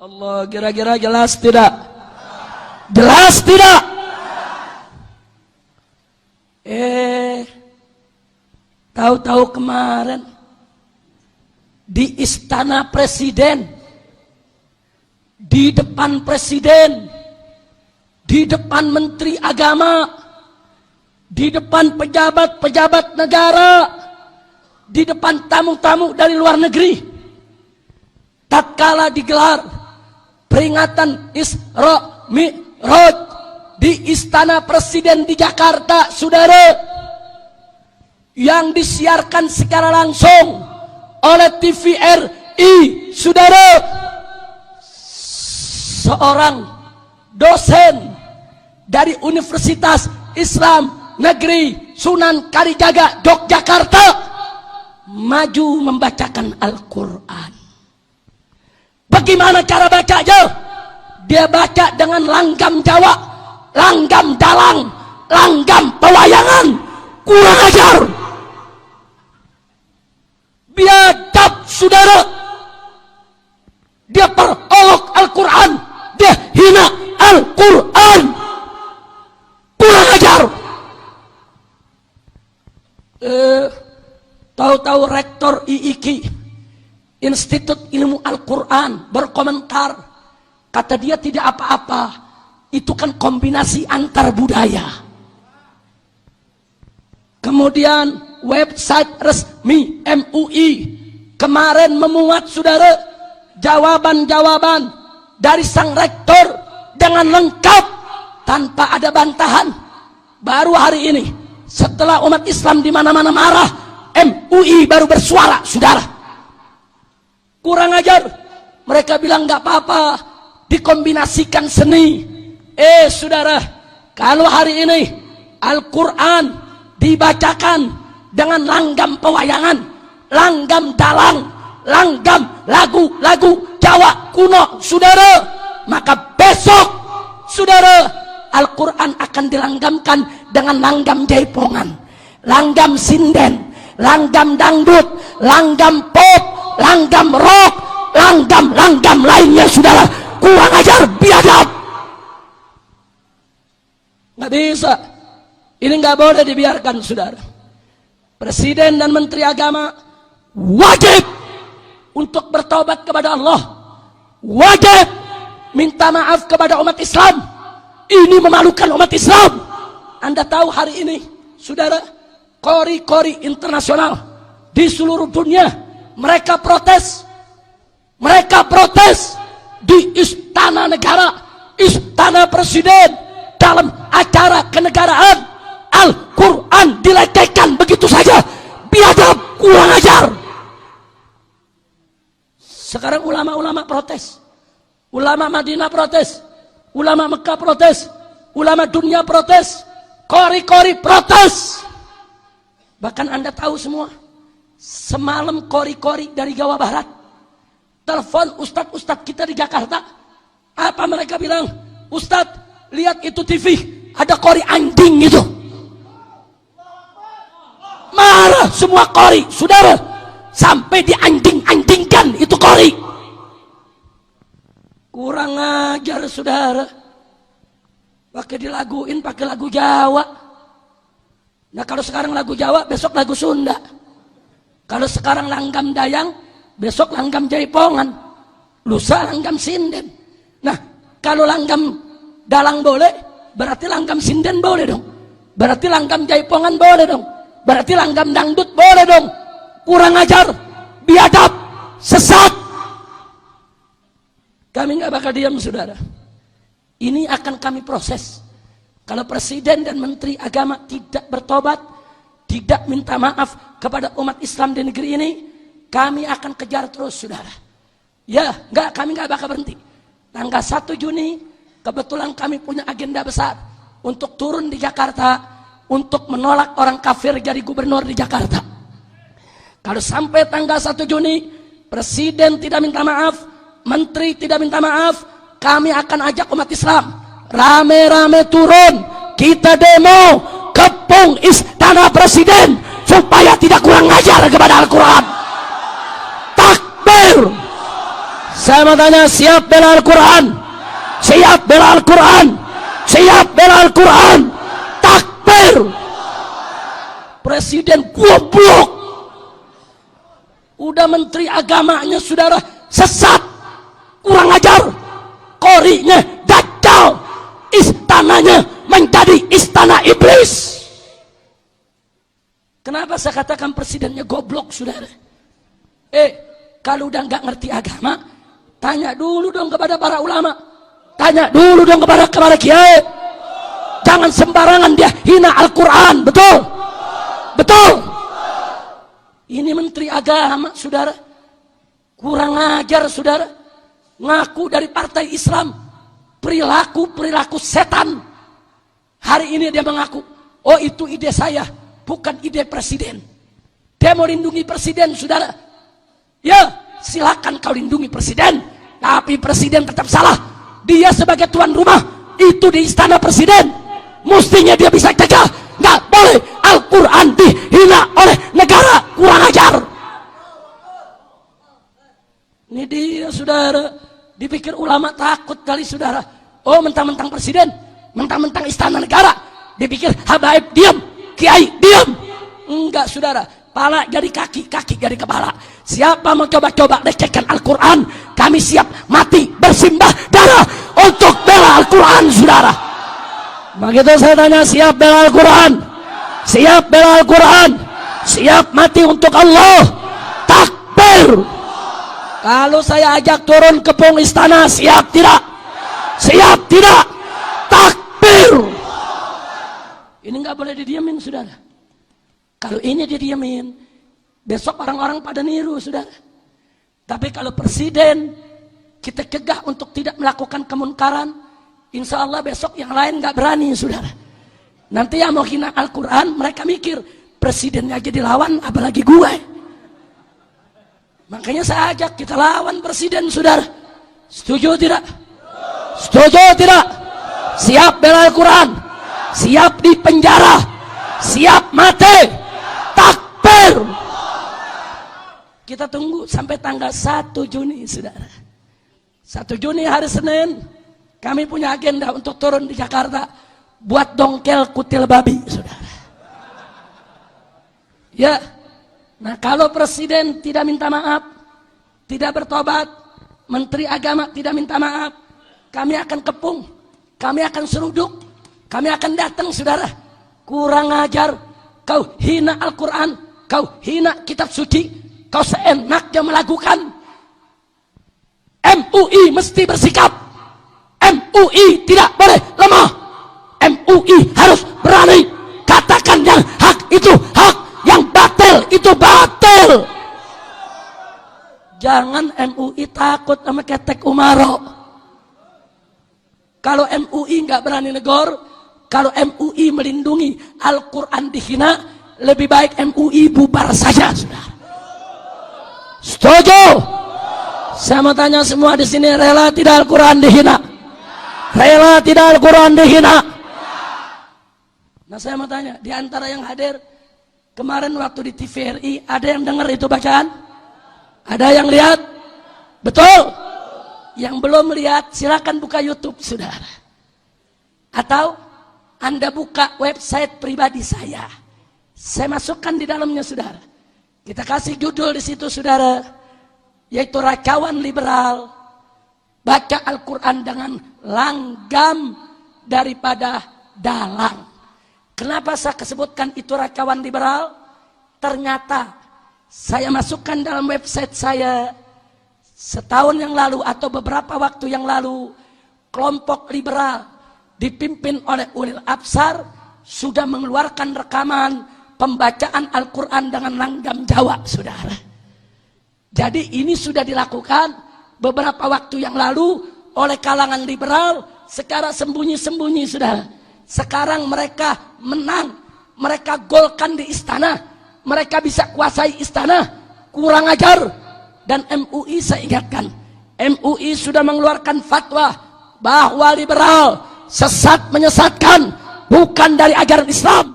Allah, kira-kira jelas tidak? Jelas tidak? Tahu-tahu kemarin di istana presiden, di depan presiden, di depan menteri agama, di depan pejabat-pejabat negara, di depan tamu-tamu dari luar negeri, tatkala digelar peringatan Isra Mi'raj di istana presiden di Jakarta, saudara, yang disiarkan secara langsung oleh TVRI, saudara, seorang dosen dari Universitas Islam Negeri Sunan Kalijaga Yogyakarta maju membacakan Al-Quran. Bagaimana cara bacanya? Dia baca dengan langgam Jawa, langgam dalang, langgam pewayangan. Kurang ajar, biadab, saudara. Dia perolok Al-Quran, dia hina Al-Quran. Kurang ajar. Tahu-tahu rektor IIKI, Institut Ilmu Al-Quran, berkomentar, kata dia tidak apa-apa, itu kan kombinasi antar budaya. Kemudian website resmi MUI kemarin memuat, saudara, jawaban-jawaban dari sang rektor dengan lengkap tanpa ada bantahan. Baru hari ini, setelah umat Islam di mana-mana marah, MUI baru bersuara, saudara. Kurang ajar. Mereka bilang nggak apa-apa, dikombinasikan seni. Saudara, kalau hari ini Al-Quran dibacakan dengan langgam pewayangan, langgam dalang, langgam lagu-lagu Jawa kuno, saudara, maka besok, saudara, Al-Quran akan dilanggamkan dengan langgam jaipongan, langgam sinden, langgam dangdut, langgam pop, langgam rock, langgam lainnya, saudara. Kurang ajar, biadab. Nggak bisa. Ini nggak boleh dibiarkan, saudara. Presiden dan Menteri Agama wajib untuk bertobat kepada Allah, wajib minta maaf kepada umat Islam. Ini memalukan umat Islam. Anda tahu hari ini, saudara, kori-kori internasional di seluruh dunia mereka protes di istana negara, istana presiden, dalam acara kenegaraan. Al-Quran dilecehkan begitu saja, biadab, kurang ajar. Sekarang ulama-ulama protes, ulama Madinah protes, ulama Mekah protes, ulama dunia protes, kori-kori protes. Bahkan Anda tahu semua, semalam kori-kori dari Jawa Barat telepon ustadz-ustadz kita di Jakarta. Apa mereka bilang? Ustadz, lihat itu TV, ada kori anjing itu. Marah semua kori, saudara, sampai dianjing-anjingkan itu kori. Kurang ajar, saudara. Pakai dilaguin pakai lagu Jawa. Nah, kalau sekarang lagu Jawa, besok lagu Sunda. Kalau sekarang langgam dayang, besok langgam jaipongan, lusa langgam sinden. Nah, kalau langgam dalang boleh, berarti langgam sinden boleh dong. Berarti langgam jaipongan boleh dong. Berarti langgam dangdut boleh dong. Kurang ajar, biadab, sesat. Kami nggak bakal diam, saudara. Ini akan kami proses. Kalau presiden dan menteri agama tidak bertobat, tidak minta maaf kepada umat Islam di negeri ini, kami akan kejar terus, saudara. Ya, kami nggak bakal berhenti. Tanggal 1 Juni, kebetulan kami punya agenda besar untuk turun di Jakarta, untuk menolak orang kafir jadi gubernur di Jakarta. Kalau sampai tanggal 1 Juni, presiden tidak minta maaf, menteri tidak minta maaf, kami akan ajak umat Islam rame-rame turun, kita demo kepung istana presiden supaya tidak kurang ajar kepada Al-Quran. Takbir, Saya mau tanya, siap bela Al-Quran? Siap bela Al-Quran? Siap bela Al-Quran? Takbir! Presiden goblok. Udah menteri agamanya saudara sesat, kurang ajar, korinya dajjal, istananya menjadi istana iblis. Kenapa saya katakan presidennya goblok saudara? Kalau udah nggak ngerti agama, tanya dulu dong kepada para ulama, tanya dulu dong kepada kiai. Jangan sembarangan dia hina Al-Quran. Betul? Betul? Ini menteri agama saudara, kurang ajar saudara, ngaku dari partai Islam, perilaku setan. Hari ini dia mengaku, oh itu ide saya, bukan ide presiden. Dia mau lindungi presiden saudara. Ya silakan kau lindungi presiden, tapi presiden tetap salah. Dia sebagai tuan rumah itu di istana presiden, mestinya dia bisa cegah. Nggak boleh Al-Quran dihina oleh negara, kurang ajar. Ini dia saudara, dipikir ulama takut kali saudara. Oh mentang-mentang presiden, mentang-mentang istana negara, dipikir habaib diam, kiai diam. Enggak saudara, pala jadi kaki, kaki jadi kepala. Siapa mau coba-coba lecehkan Al-Quran, kami siap mati bersimbah darah untuk bela Al-Quran saudara. Begitu saya tanya, siap bela Al-Quran? Siap bela Al-Quran? Siap mati untuk Allah? Takbir! Kalau saya ajak turun ke pung istana, siap tidak? Siap tidak? Takbir! Ini nggak boleh didiamin saudara. Kalau ini didiamin, besok orang-orang pada niru saudara. Tapi kalau presiden kita cegah untuk tidak melakukan kemunkaran, insya Allah besok yang lain nggak berani saudara. Nanti yang mau hina Al-Quran, mereka mikir presidennya aja dilawan, apalagi gue. Makanya saya ajak kita lawan presiden saudara. Setuju tidak? Setuju tidak? Siap bela Al-Quran? Siap di penjara? Siap mati? Takbir! Kita tunggu sampai tanggal 1 Juni saudara. 1 Juni hari Senin, kami punya agenda untuk turun di Jakarta, buat dongkel kutil babi saudara. Ya, nah kalau presiden tidak minta maaf, tidak bertobat, menteri agama tidak minta maaf, kami akan kepung, kami akan seruduk, kami akan datang saudara. Kurang ajar, kau hina Al-Quran, kau hina kitab suci, kau seenaknya melakukan. MUI mesti bersikap, MUI tidak boleh lemah, MUI harus berani katakan yang hak itu hak, yang batil itu batil. Jangan MUI takut sama ketek Umaro. Kalau MUI nggak berani negor, kalau MUI melindungi Al-Quran dihina, lebih baik MUI bubar saja saudara. Setuju? Saya mau tanya semua di sini, rela tidak Al-Quran dihina? Rela tidak Al-Quran dihina? Nah saya mau tanya, di antara yang hadir kemarin waktu di TVRI, ada yang dengar itu bacaan? Ada yang lihat? Betul? Yang belum lihat silakan buka YouTube saudara. Atau Anda buka website pribadi saya masukkan di dalamnya saudara. Kita kasih judul di situ saudara, yaitu Racauan Liberal, baca Al-Quran dengan langgam daripada dalang. Kenapa saya sebutkan itu racauan liberal? Ternyata saya masukkan dalam website saya setahun yang lalu atau beberapa waktu yang lalu, kelompok liberal dipimpin oleh Ulil Absar sudah mengeluarkan rekaman pembacaan Al-Quran dengan langgam Jawa saudara. Jadi ini sudah dilakukan beberapa waktu yang lalu oleh kalangan liberal, sekarang sembunyi-sembunyi saudara. Sekarang mereka menang, mereka golkan di istana, mereka bisa kuasai istana, kurang ajar. Dan MUI saya ingatkan, MUI sudah mengeluarkan fatwa bahwa liberal sesat menyesatkan, bukan dari ajaran Islam.